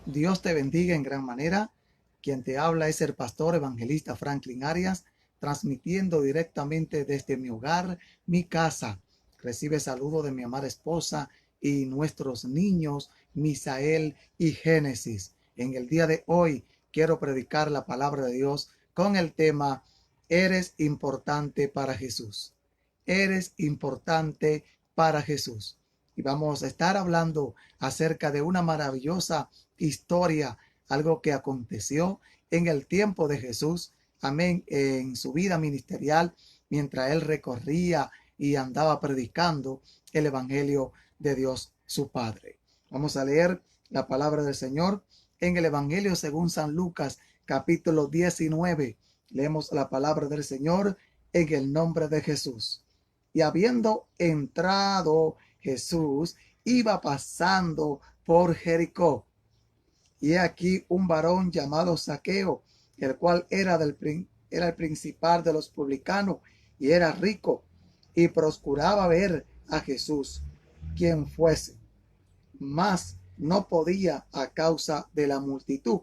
Dios te bendiga en gran manera. Quien te habla es el pastor evangelista Franklin Arias, transmitiendo directamente desde mi hogar, mi casa. Recibe saludo de mi amada esposa y nuestros niños, Misael y Génesis. En el día de hoy quiero predicar la palabra de Dios con el tema: eres importante para Jesús. Eres importante para Jesús. Y vamos a estar hablando acerca de una maravillosa historia, algo que aconteció en el tiempo de Jesús, amén, en su vida ministerial, mientras él recorría y andaba predicando el evangelio de Dios su Padre. Vamos a leer la palabra del Señor en el evangelio según San Lucas, capítulo 19. Leemos la palabra del Señor en el nombre de Jesús. Y habiendo entrado Jesús, iba pasando por Jericó. Y aquí un varón llamado Zaqueo, el cual era el principal de los publicanos y era rico, y procuraba ver a Jesús, quien fuese, mas no podía a causa de la multitud,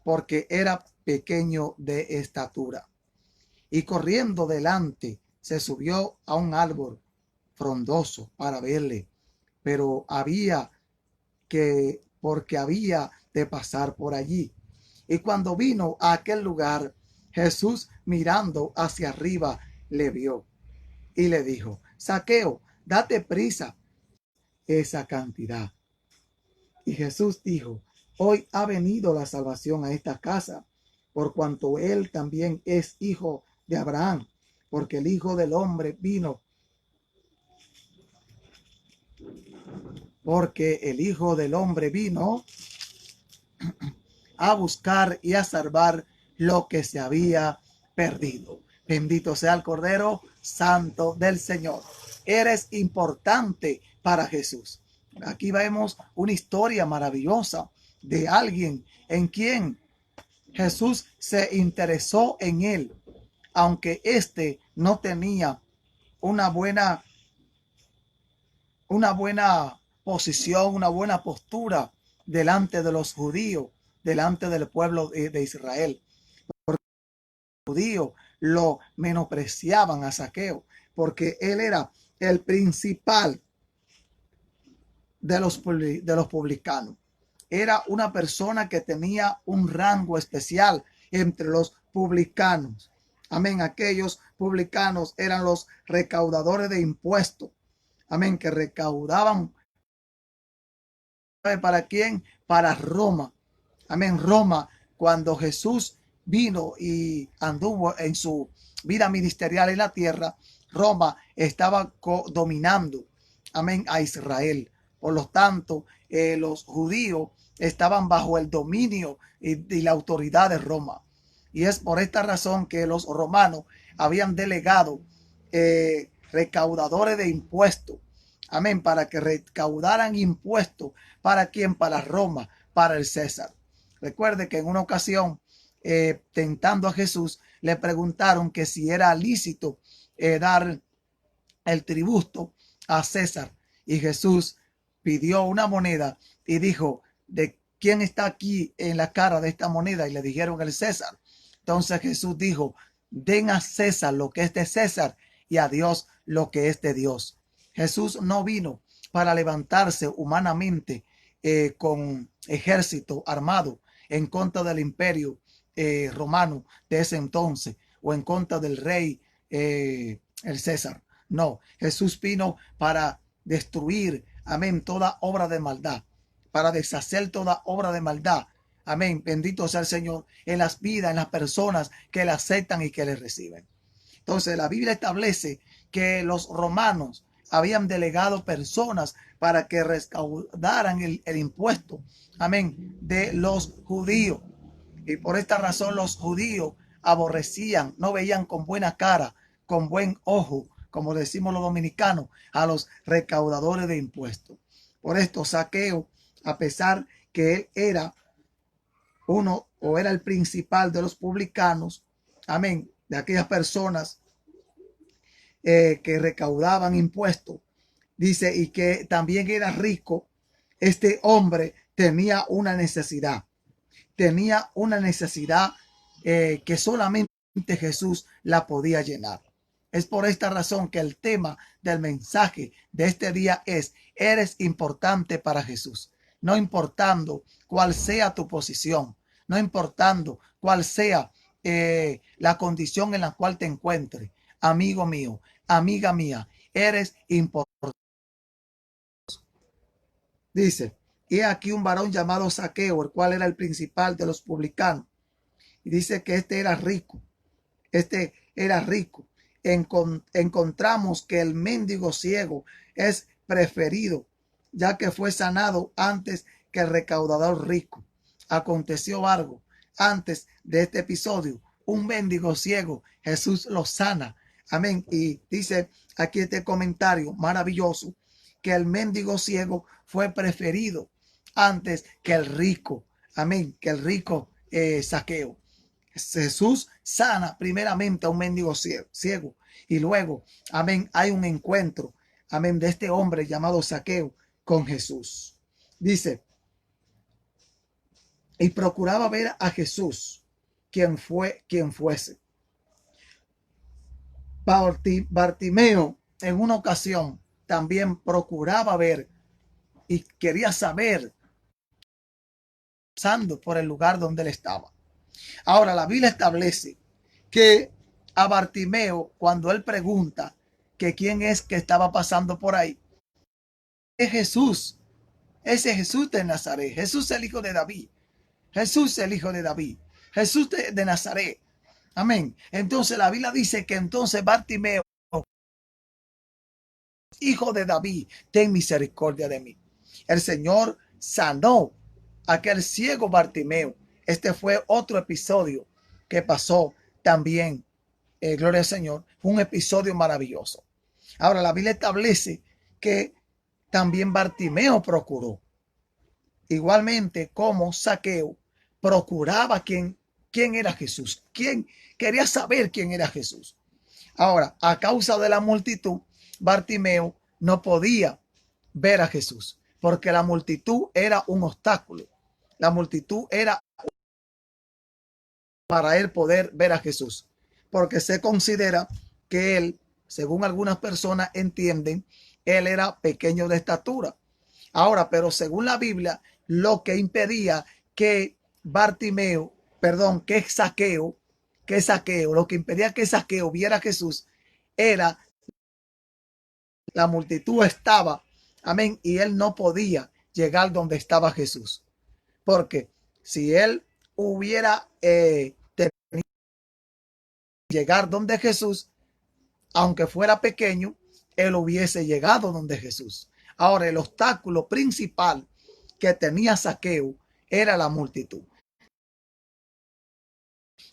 porque era pequeño de estatura. Y corriendo delante, se subió a un árbol frondoso para verle, pero porque había de pasar por allí. Y cuando vino a aquel lugar, Jesús, mirando hacia arriba, le vio y le dijo: Zaqueo, date prisa esa cantidad. Y Jesús dijo: hoy ha venido la salvación a esta casa, por cuanto él también es hijo de Abraham, porque el Hijo del Hombre vino a buscar y a salvar lo que se había perdido. Bendito sea el Cordero Santo del Señor. Eres importante para Jesús. Aquí vemos una historia maravillosa de alguien en quien Jesús se interesó en él, aunque éste no tenía una buena posición, una buena postura delante de los judíos, delante del pueblo de Israel. Porque los judíos lo menospreciaban a Zaqueo, porque él era el principal de los publicanos. Era una persona que tenía un rango especial entre los publicanos. Amén. Aquellos publicanos eran los recaudadores de impuestos. Amén. Que recaudaban. ¿Para quién? Para Roma. Amén. Roma, cuando Jesús vino y anduvo en su vida ministerial en la tierra, Roma estaba dominando, amén, a Israel. Por lo tanto, los judíos estaban bajo el dominio y la autoridad de Roma. Y es por esta razón que los romanos habían delegado recaudadores de impuestos, amén, para que recaudaran impuestos. ¿Para quién? Para Roma, para el César. Recuerde que en una ocasión, tentando a Jesús, le preguntaron que si era lícito dar el tributo a César. Y Jesús pidió una moneda y dijo: ¿de quién está aquí en la cara de esta moneda? Y le dijeron: el César. Entonces Jesús dijo: den a César lo que es de César y a Dios lo que es de Dios. Jesús no vino para levantarse humanamente con ejército armado en contra del imperio romano de ese entonces, o en contra del rey el César. No, Jesús vino para destruir, amén, toda obra de maldad, para deshacer toda obra de maldad. Amén, bendito sea el Señor, en las vidas, en las personas que le aceptan y que le reciben. Entonces la Biblia establece que los romanos habían delegado personas para que recaudaran el impuesto, amén, de los judíos. Y por esta razón los judíos aborrecían, no veían con buena cara, con buen ojo, como decimos los dominicanos, a los recaudadores de impuestos. Por esto Zaqueo, a pesar que él era uno o era el principal de los publicanos, amén, de aquellas personas que recaudaban impuestos, dice, y que también era rico, este hombre tenía una necesidad. Tenía una necesidad que solamente Jesús la podía llenar. Es por esta razón que el tema del mensaje de este día es: eres importante para Jesús. No importando cuál sea tu posición, no importando cuál sea la condición en la cual te encuentres, amigo mío, amiga mía, eres importante. Dice: y aquí un varón llamado Zaqueo, el cual era el principal de los publicanos. Y dice que este era rico. Este era rico. Encontramos que el mendigo ciego es preferido, ya que fue sanado antes que el recaudador rico. Aconteció algo antes de este episodio. Un mendigo ciego, Jesús lo sana. Amén. Y dice aquí este comentario maravilloso, que el mendigo ciego fue preferido antes que el rico. Amén. Que el rico Zaqueo. Jesús sana primeramente a un mendigo ciego y luego, amén, hay un encuentro, amén, de este hombre llamado Zaqueo con Jesús. Dice: y procuraba ver a Jesús, quien fuese. Bartimeo en una ocasión también procuraba ver y quería saber, pasando por el lugar donde él estaba. Ahora, la Biblia establece que a Bartimeo, cuando él pregunta que quién es que estaba pasando por ahí, es Jesús. Ese Jesús de Nazaret. Jesús el hijo de David. Jesús el hijo de David. Jesús de Nazaret. Amén. Entonces la Biblia dice que entonces Bartimeo, hijo de David, ten misericordia de mí. El Señor sanó a aquel ciego Bartimeo. Este fue otro episodio que pasó también. Gloria al Señor. Fue un episodio maravilloso. Ahora la Biblia establece que también Bartimeo procuró. Igualmente como Zaqueo procuraba quién era Jesús. Quién quería saber quién era Jesús. Ahora, a causa de la multitud, Bartimeo no podía ver a Jesús, porque la multitud era un obstáculo. La multitud era para él poder ver a Jesús, porque se considera que él, según algunas personas entienden, él era pequeño de estatura. Ahora, pero según la Biblia, lo que impedía que Zaqueo, lo que impedía que Zaqueo viera a Jesús era la multitud estaba, amén, y él no podía llegar donde estaba Jesús. Porque si él hubiera tenido que llegar donde Jesús, aunque fuera pequeño, él hubiese llegado donde Jesús. Ahora, el obstáculo principal que tenía Zaqueo era la multitud.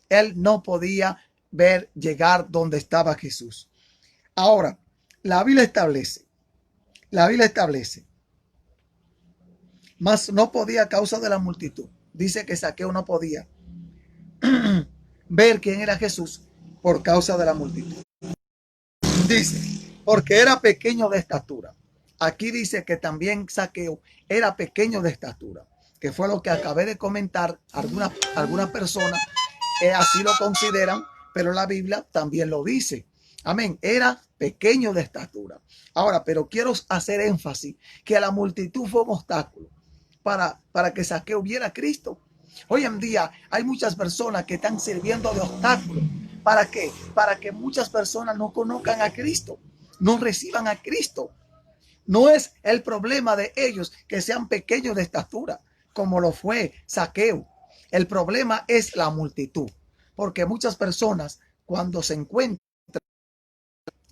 Él no podía ver llegar donde estaba Jesús. Ahora, la Biblia establece, mas no podía a causa de la multitud. Dice que Zaqueo no podía ver quién era Jesús por causa de la multitud. Dice, porque era pequeño de estatura. Aquí dice que también Zaqueo era pequeño de estatura, que fue lo que acabé de comentar. Algunas personas así lo consideran, pero la Biblia también lo dice. Amén. Era pequeño de estatura. Ahora, pero quiero hacer énfasis que la multitud fue un obstáculo para que Zaqueo viera a Cristo. Hoy en día hay muchas personas que están sirviendo de obstáculo. ¿Para qué? Para que muchas personas no conozcan a Cristo, no reciban a Cristo. No es el problema de ellos que sean pequeños de estatura, como lo fue Zaqueo. El problema es la multitud, porque muchas personas, cuando se encuentran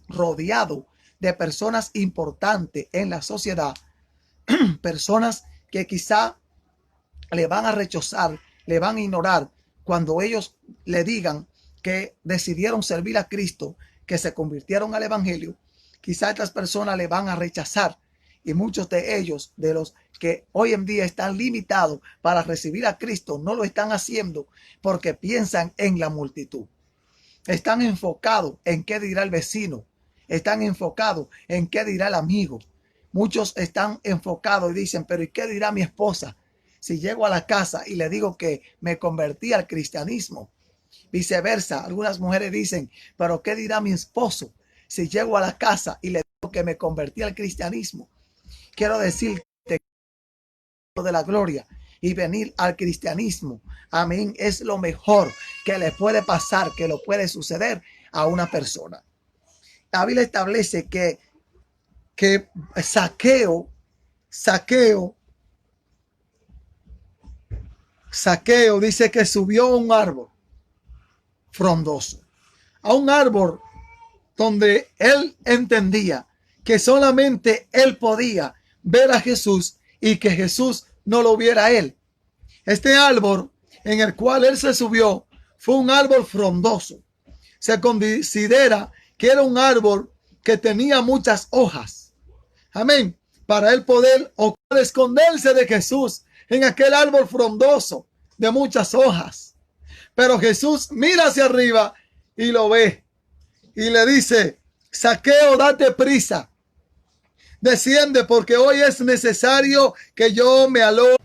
rodeados de personas importantes en la sociedad, personas que quizá le van a rechazar, le van a ignorar cuando ellos le digan que decidieron servir a Cristo, que se convirtieron al evangelio, quizá estas personas le van a rechazar, y muchos de ellos, de los que hoy en día están limitados para recibir a Cristo, no lo están haciendo porque piensan en la multitud. Están enfocados en qué dirá el vecino, están enfocados en qué dirá el amigo. Muchos están enfocados y dicen, pero ¿y qué dirá mi esposa? si llego a la casa y le digo que me convertí al cristianismo? Viceversa, algunas mujeres dicen, pero ¿qué dirá mi esposo si llego a la casa y le digo que me convertí al cristianismo? Quiero decirte de la gloria y venir al cristianismo, amén, es lo mejor que le puede pasar, que lo puede suceder a una persona. La Biblia establece que Zaqueo dice que subió a un árbol frondoso, a un árbol donde él entendía que solamente él podía ver a Jesús y que Jesús no lo viera a él. Este árbol en el cual él se subió fue un árbol frondoso. Se considera que era un árbol que tenía muchas hojas. Amén. Para él poder esconderse de Jesús en aquel árbol frondoso de muchas hojas. Pero Jesús mira hacia arriba y lo ve y le dice: Zaqueo, date prisa, desciende, porque hoy es necesario que yo me aloje.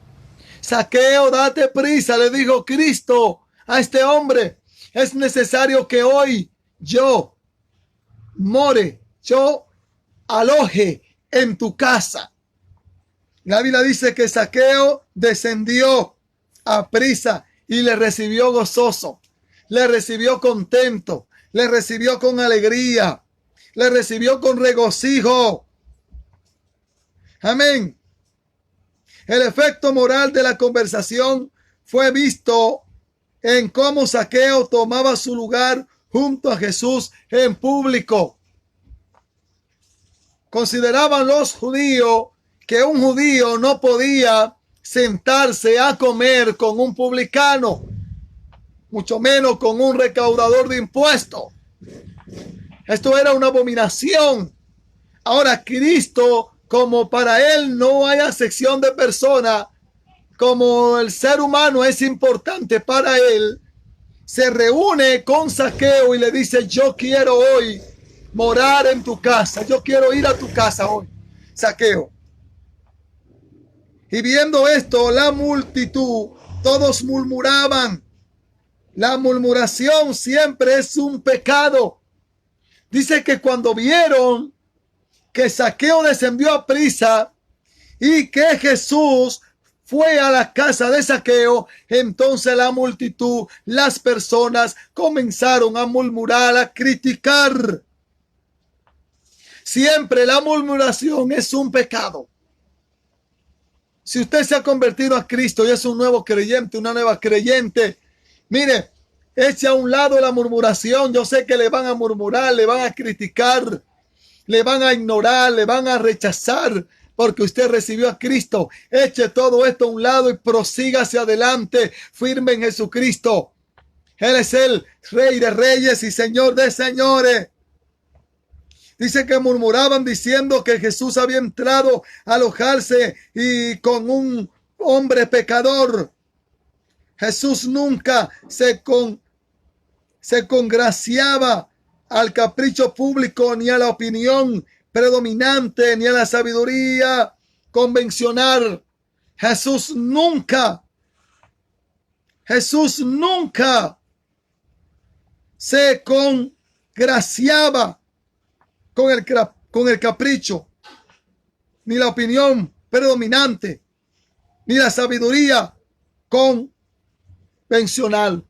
Zaqueo, date prisa, le dijo Cristo a este hombre, es necesario que hoy yo aloje en tu casa. La Biblia dice que Zaqueo descendió a prisa y le recibió gozoso, le recibió contento, le recibió con alegría, le recibió con regocijo. Amén. El efecto moral de la conversación fue visto en cómo Zaqueo tomaba su lugar junto a Jesús en público. Consideraban los judíos que un judío no podía sentarse a comer con un publicano, mucho menos con un recaudador de impuestos. Esto era una abominación. Ahora Cristo, como para él no hay acepción de persona, como el ser humano es importante para él, se reúne con Zaqueo y le dice: yo quiero hoy morar en tu casa, yo quiero ir a tu casa hoy, Zaqueo. Y viendo esto, la multitud, todos murmuraban. La murmuración siempre es un pecado. Dice que cuando vieron que Zaqueo descendió a prisa y que Jesús fue a la casa de Zaqueo, entonces la multitud, las personas comenzaron a murmurar, a criticar. Siempre la murmuración es un pecado. Si usted se ha convertido a Cristo y es un nuevo creyente, una nueva creyente, mire, eche a un lado la murmuración. Yo sé que le van a murmurar, le van a criticar, le van a ignorar, le van a rechazar, porque usted recibió a Cristo. Eche todo esto a un lado y prosiga hacia adelante, firme en Jesucristo. Él es el Rey de Reyes y Señor de Señores. Dice que murmuraban diciendo que Jesús había entrado a alojarse y con un hombre pecador. Jesús nunca se congraciaba al capricho público, ni a la opinión predominante, ni a la sabiduría convencional. Jesús nunca se congraciaba con el capricho, ni la opinión predominante, ni la sabiduría convencional.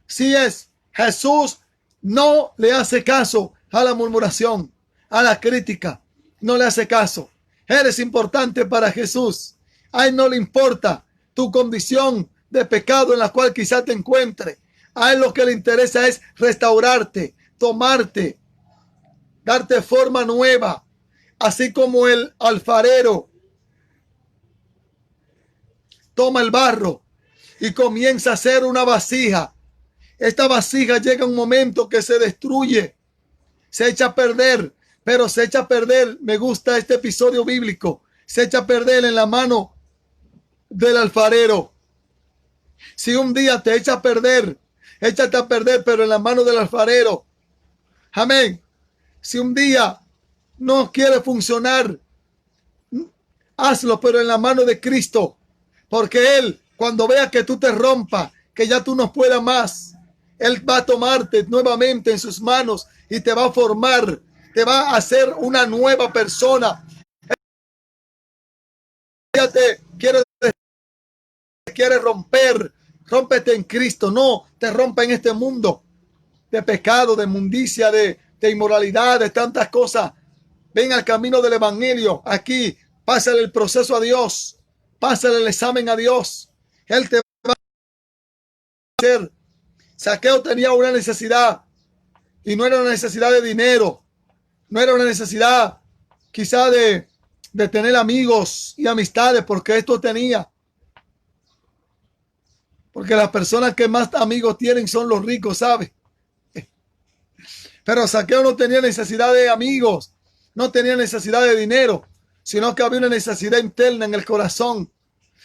Si es, Jesús no le hace caso a la murmuración, a la crítica, no le hace caso. Eres importante para Jesús. A él no le importa tu condición de pecado en la cual quizá te encuentres. A él lo que le interesa es restaurarte, tomarte, darte forma nueva, así como el alfarero toma el barro y comienza a hacer una vasija. Esta vasija llega un momento que se destruye, se echa a perder, pero se echa a perder. Me gusta este episodio bíblico. Se echa a perder en la mano del alfarero. Si un día te echa a perder, échate a perder, pero en la mano del alfarero. Amén. Si un día no quiere funcionar, hazlo, pero en la mano de Cristo, Porque Él, cuando vea que tú te rompas, que ya tú no puedas más, Él va a tomarte nuevamente en sus manos y te va a formar, te va a hacer una nueva persona. Fíjate, quiere romper, rómpete en Cristo, no te rompa en este mundo de pecado, de inmundicia, de inmoralidad, de tantas cosas. Ven al camino del evangelio. Aquí, pásale el proceso a Dios, pásale el examen a Dios. Él te va a hacer. Zaqueo tenía una necesidad y no era una necesidad de dinero, no era una necesidad quizá de tener amigos y amistades, porque esto tenía. Porque las personas que más amigos tienen son los ricos, ¿sabes? Pero Zaqueo no tenía necesidad de amigos, no tenía necesidad de dinero, sino que había una necesidad interna en el corazón.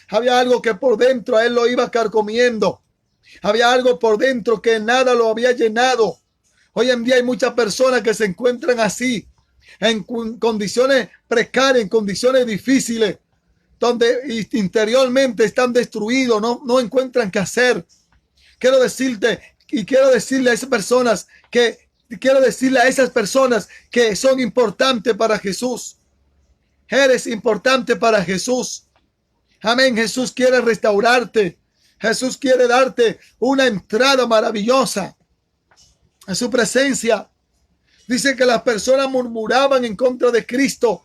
Había algo que por dentro a él lo iba carcomiendo. Había algo por dentro que nada lo había llenado. Hoy en día hay muchas personas que se encuentran así, en condiciones precarias, en condiciones difíciles, donde interiormente están destruidos, no encuentran qué hacer. Quiero decirte y quiero decirle a esas personas que son importantes para Jesús. Eres importante para Jesús. Amén. Jesús quiere restaurarte. Jesús quiere darte una entrada maravillosa a su presencia. Dice que las personas murmuraban en contra de Cristo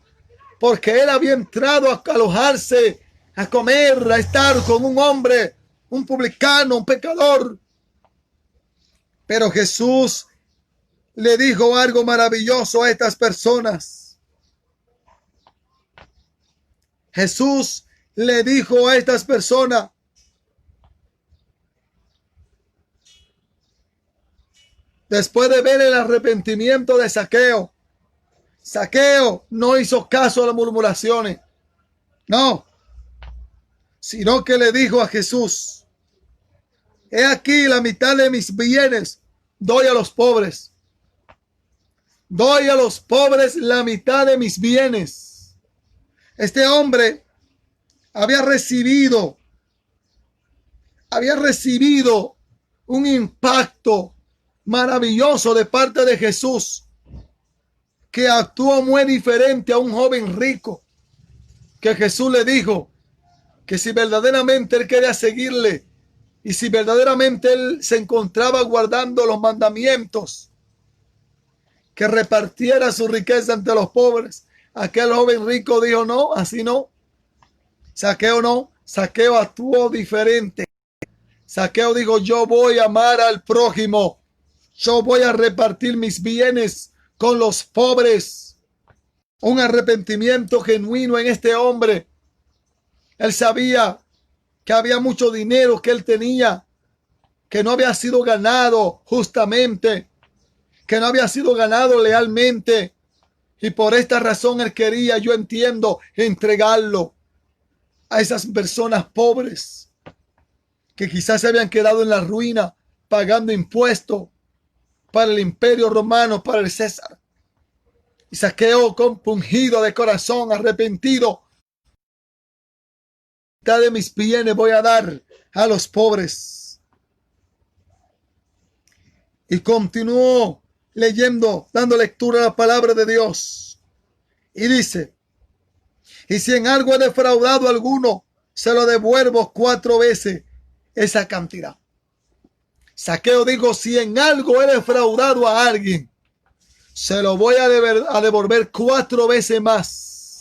porque Él había entrado a alojarse, a comer, a estar con un hombre, un publicano, un pecador. Pero Jesús le dijo algo maravilloso a estas personas. Jesús le dijo a estas personas: después de ver el arrepentimiento de Zaqueo, Zaqueo no hizo caso a las murmuraciones, no, sino que le dijo a Jesús: he aquí la mitad de mis bienes doy a los pobres. Doy a los pobres la mitad de mis bienes. Este hombre había recibido un impacto maravilloso de parte de Jesús, que actuó muy diferente a un joven rico, que Jesús le dijo que si verdaderamente él quería seguirle y si verdaderamente él se encontraba guardando los mandamientos, que repartiera su riqueza entre los pobres. Aquel joven rico dijo: no, así no. Zaqueo no. Zaqueo actuó diferente. Zaqueo dijo: yo voy a amar al prójimo. Yo voy a repartir mis bienes con los pobres. Un arrepentimiento genuino en este hombre. Él sabía que había mucho dinero que él tenía, que no había sido ganado justamente, que no había sido ganado lealmente. Y por esta razón él quería, yo entiendo, entregarlo a esas personas pobres que quizás se habían quedado en la ruina pagando impuestos para el imperio romano, para el César. Y Zaqueo, compungido de corazón, arrepentido: mitad de mis bienes voy a dar a los pobres. Y continuó leyendo, dando lectura a la palabra de Dios. Y dice: y si en algo he defraudado a alguno, se lo devuelvo 4 veces esa cantidad. Zaqueo dijo: si en algo he defraudado a alguien, se lo voy a devolver 4 veces más.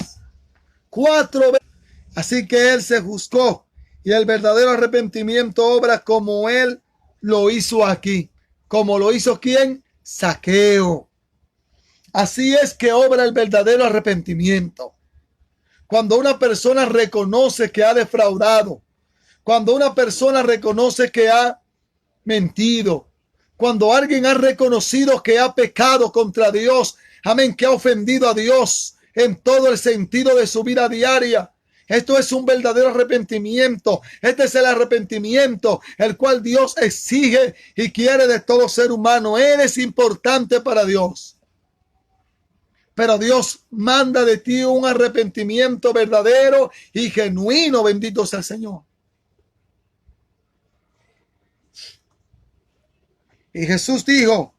4 veces. Así que él se juzgó, y el verdadero arrepentimiento obra como él lo hizo aquí. ¿Como lo hizo quién? Zaqueo. Así es que obra el verdadero arrepentimiento. Cuando una persona reconoce que ha defraudado, cuando una persona reconoce que ha mentido, cuando alguien ha reconocido que ha pecado contra Dios, amén, que ha ofendido a Dios en todo el sentido de su vida diaria. Esto es un verdadero arrepentimiento. Este es el arrepentimiento el cual Dios exige y quiere de todo ser humano. Eres importante para Dios, pero Dios manda de ti un arrepentimiento verdadero y genuino. Bendito sea el Señor. Y Jesús dijo,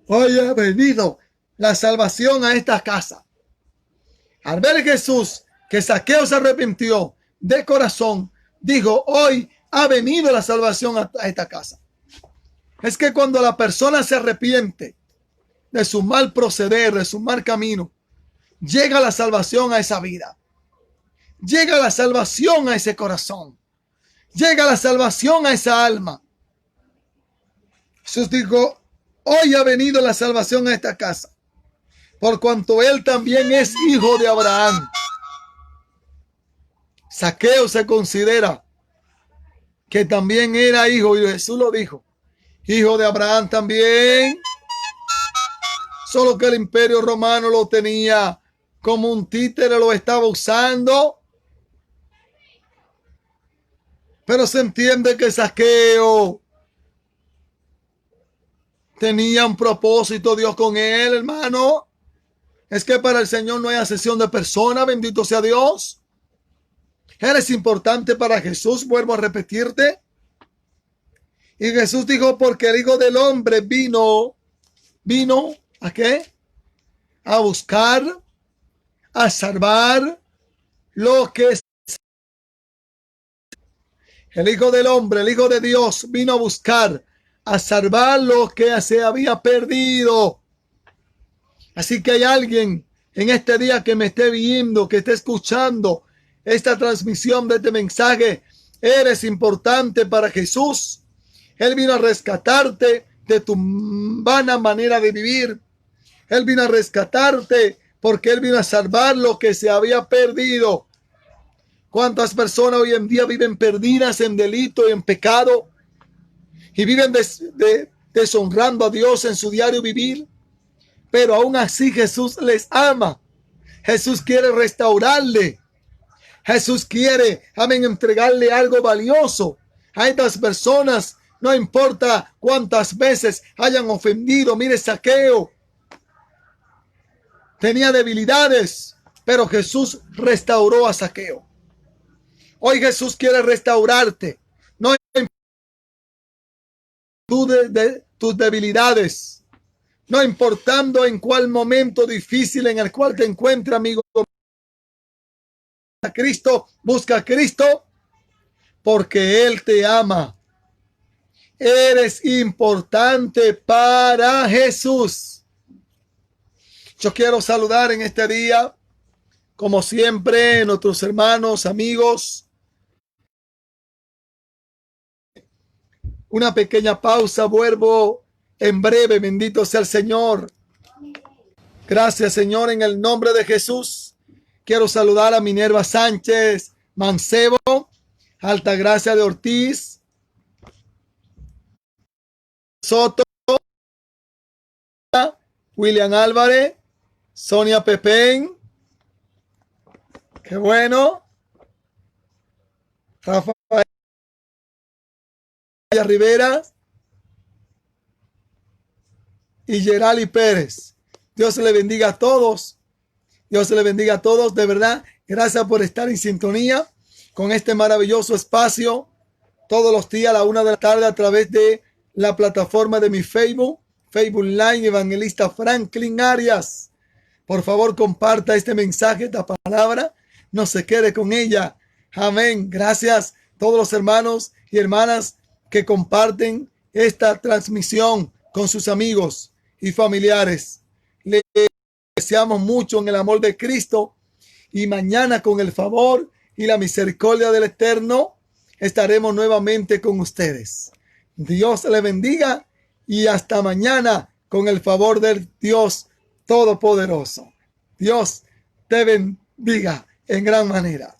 hoy ha venido la salvación a esta casa. Al ver Jesús que Zaqueo se arrepintió de corazón, dijo, hoy ha venido la salvación a esta casa. Es que cuando la persona se arrepiente de su mal proceder, de su mal camino, llega la salvación a esa vida. Llega la salvación a ese corazón. Llega la salvación a esa alma. Jesús dijo, hoy ha venido la salvación a esta casa, por cuanto él también es hijo de Abraham. Zaqueo se considera que también era hijo, y Jesús lo dijo, hijo de Abraham también, solo que el imperio romano lo tenía como un títere, lo estaba usando. Pero se entiende que Zaqueo tenía un propósito Dios con él, hermano. Es que para el Señor no hay acepción de persona, bendito sea Dios. Eres importante para Jesús, vuelvo a repetirte. Y Jesús dijo, porque el Hijo del Hombre vino, ¿a qué? A buscar, a salvar lo que es. El Hijo del Hombre, el Hijo de Dios, vino a buscar, a salvar lo que se había perdido. Así que hay alguien en este día que me esté viendo, que esté escuchando esta transmisión de este mensaje. Eres importante para Jesús. Él vino a rescatarte de tu vana manera de vivir. Él vino a rescatarte porque Él vino a salvar lo que se había perdido. ¿Cuántas personas hoy en día viven perdidas en delito y en pecado? Y viven deshonrando a Dios en su diario vivir. Pero aún así Jesús les ama. Jesús quiere restaurarle. Jesús quiere, amén, entregarle algo valioso a estas personas. No importa cuántas veces hayan ofendido. Mire, Zaqueo tenía debilidades, pero Jesús restauró a Zaqueo. Hoy Jesús quiere restaurarte. No importa tus debilidades. No importando en cuál momento difícil en el cual te encuentres, amigo. A Cristo, busca a Cristo porque Él te ama. Eres importante para Jesús. Yo quiero saludar en este día, como siempre, nuestros hermanos, amigos. Una pequeña pausa, vuelvo en breve, bendito sea el Señor. Gracias, Señor, en el nombre de Jesús. Quiero saludar a Minerva Sánchez Mancebo, Altagracia de Ortiz, Soto, William Álvarez, Sonia Pepén. Qué bueno. Rafael Rivera y Gerali Pérez. Dios le bendiga a todos. Dios le bendiga a todos. De verdad, gracias por estar en sintonía con este maravilloso espacio todos los días a la 1 de la tarde a través de la plataforma de mi Facebook Live Evangelista Franklin Arias. Por favor, comparta este mensaje, esta palabra. No se quede con ella. Amén. Gracias a todos los hermanos y hermanas que comparten esta transmisión con sus amigos y familiares. Les deseamos mucho en el amor de Cristo y mañana con el favor y la misericordia del Eterno estaremos nuevamente con ustedes. Dios les bendiga y hasta mañana con el favor del Dios Todopoderoso. Dios te bendiga en gran manera.